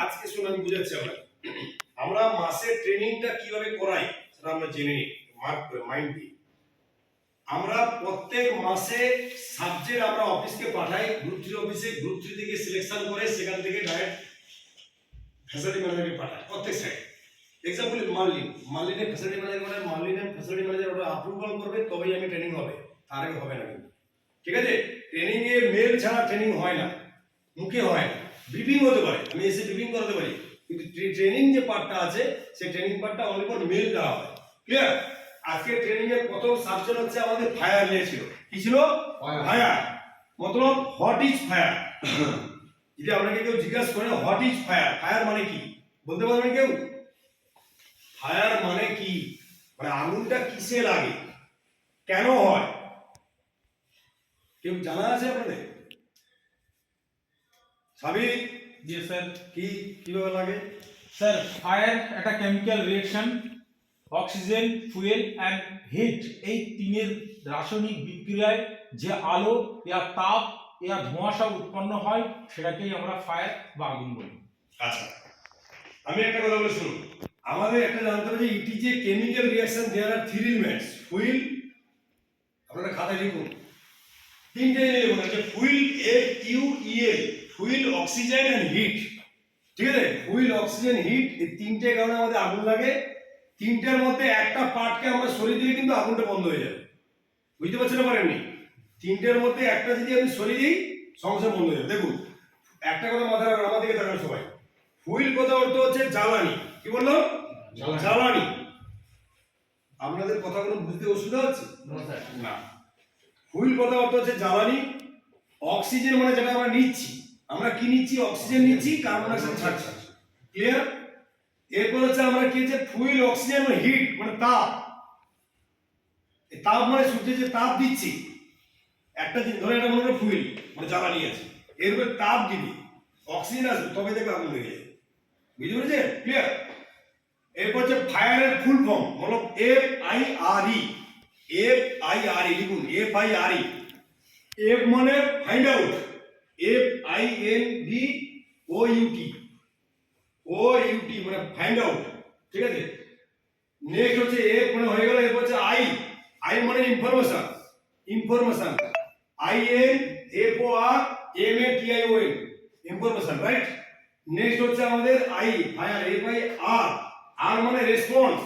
আজকে শুনে আমি বুঝাচ্ছি আমরা মাসের ট্রেনিংটা কিভাবে করাই সেটা আমরা জেনে নিই, মার্ক করে মাইন্ড দিয়ে। আমরা প্রত্যেক মাসে সাবজেক্ট আমরা অফিসকে পাঠাই, গ্রুপ 3 অফিসে, গ্রুপ 3 থেকে সিলেকশন করে সেখান থেকে ডাইরেক্ট ফ্যাসিলিটি ম্যানেজারকে পাঠায় প্রত্যেক সাইড। এক্সাম্পল মার্লিনের ফ্যাসিলিটি ম্যানেজার মানে মার্লিনের ফ্যাসিলিটি ম্যানেজার ওটা অ্যাপ্রুভাল করবে তবেই আমি ট্রেনিং হবে, তার আগে হবে না কিন্তু। ঠিক আছে, ট্রেনিং এ মেল ছাড়া ট্রেনিং হয় না, মুখে হয় না। ব্রিফিং হতে পারে, আমি এসে ব্রিফিং করাতে পারি, কিন্তু ট্রেনিং যে পার্টটা আছে সেই ট্রেনিং পার্টটা অনলি ফর মেল দেওয়া হয়। ক্লিয়ার? আজকে ট্রেনিং এর প্রথম সাবজেক্ট হচ্ছে আমাদের ফায়ার নিয়েছিল। কি ছিল? Fire. Matlab what is fire. যদি আপনাকে কেউ জিজ্ঞাসা করে হোয়াট ইজ ফায়ার, ফায়ার মানে কি বলতে পারবেন কেউ? ফায়ার মানে কি, মানে আগুনটা কিসে লাগে, কেন হয়, কেউ জানা আছে আপনাদের? সাবিক? জি স্যার। কিভাবে লাগে? স্যার, ফায়ার একটা chemical reaction, oxygen, fuel and heat, এই তিনের রাসায়নিক বিক্রিয়ায় যে আলো ইয়া তাপ ইয়া ধোঁয়াশা উৎপন্ন হয় সেটাকেই আমরা ফায়ার বা আগুন বলি। আচ্ছা, আমি একটা কথা বলে শুনুন। আমাদের একটা জানতে হবে যে it is a chemical reaction, there are 3 elements. Fuel, আপনারা খাতায় লিখুন, তিনটে লিখুন, যে fuel FUEL, fuel, oxygen and heat. ঠিক আছে, ফুয়েল, অক্সিজেন, হিট, এই তিনটে কারণে আমাদের আগুন লাগে। তিনটার মধ্যে একটা পার্টকে আমরা সরিয়ে দিলে কিন্তু আগুনটা বন্ধ হয়ে যাবে। বুঝতে পারছেন না পারেননি? তিনটের মধ্যে একটা যদি আমি সরিয়ে দিই সমস্যা বন্ধ হয়ে যাবে। দেখুন একটা কথা মাথায় রাখবেন, আমার দিকে তাকান সবাই। ফুয়েল কথা অর্থ হচ্ছে জ্বালানি। কি বললো? জ্বালানি। আপনাদের কথাগুলো বুঝতে অসুবিধা হচ্ছে না? ফুয়েল কথা অর্থ হচ্ছে জ্বালানি। অক্সিজেন মানে যেটা আমরা নিচ্ছি, আমরা কি নিচ্ছি? অক্সিজেন নিচ্ছি, কার্বন ডাই অক্সাইড ছাড়ছি। ক্লিয়ার? এরপর হচ্ছে আমরা কি হচ্ছে ফুয়েল, অক্সিজেন মানে হিট, মানে তাপ। এই তাপ মানে সূর্যে যে তাপ দিচ্ছি, একটা জিনিস ধরে এটা মনে করে ফুয়েল মানে জ্বালানি আছে, এরপর তাপ দিবি, অক্সিজেন আসবে, তবে দেখবে আগুন লেগে যাবে। বুঝতে পেরেছেন? ক্লিয়ার? এরপর হচ্ছে ফায়ারের ফুল ফর্ম হলো FIRE। FIRE লিখুন, FIRE। এফ মানে ফাইন্ড আউট, FINDOUT মানে ফাইন্ড আউট। ঠিক আছে, নেক্সট হচ্ছে এফ মানে হয়ে গেল। এরপর হচ্ছে আই মানে information, INFORMATION, information, right? Next হচ্ছে আমাদের ফায়ার, FIR, আর মানে রেসপন্স,